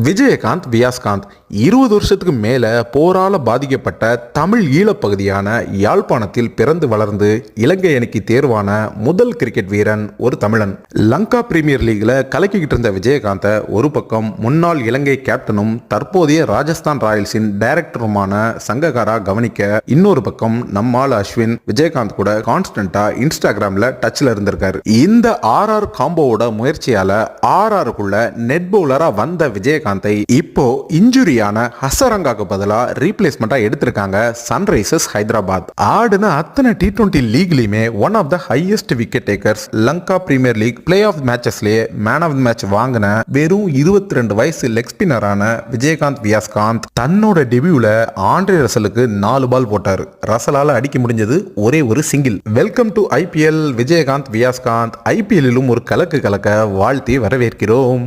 விஜயகாந்த் வியாஸ்காந்த் 20 வருஷத்துக்கு மேல போரால பாதிக்கப்பட்ட தமிழ் ஈழப்பகுதியான யாழ்ப்பாணத்தில் பிறந்து வளர்ந்து இலங்கை அணிக்கு தேர்வான முதல் கிரிக்கெட் வீரன் ஒரு தமிழன். லங்கா பிரீமியர் லீக்ல கலக்கிக்கிட்டு இருந்த விஜயகாந்தை ஒரு பக்கம் முன்னாள் இலங்கை கேப்டனும் தற்போதைய ராஜஸ்தான் ராயல்ஸின் டைரக்டருமான சங்ககாரா கவனிக்க, இன்னொரு பக்கம் நம்மால் அஸ்வின் விஜயகாந்த் கூட கான்ஸ்டன்டா இன்ஸ்டாகிராம்ல டச்ல இருந்திருக்காரு. இந்த ஆர்ஆர் காம்போவோட முயற்சியால ஆர்ஆருக்குள்ள நெட் பவுலரா வந்த விஜயகாந்தை இப்போ இன்ஜுரியான ஹசரங்காக்கு பதிலா ரீப்ளேஸ்மெண்டா எடுத்திருக்காங்க சன்ரைசர்ஸ் ஹைதராபாத். ஆடுன அத்தனை T20 லீக்லயுமே one of the highest wicket takers. Lanka premier league play off மேட்சஸ்லயே மேன் ஆஃப் தி மேட்ச் வாங்கின வெறும் 22 வயசு லெக் ஸ்பின்னரான விஜயகாந்த் வியாஸ்காந்த் தன்னோட டெபியூல ஆண்ட்ரே ரசலுக்கு 4 பால் போட்டாரு. ரசலால அடிக்க முடிஞ்சது ஒரே ஒரு சிங்கிள். Welcome to IPL. Vijayakanth Viyaskanth IPL-லும் ஒரு கலக்க வாழ்த்தி வரவேற்கிறோம்.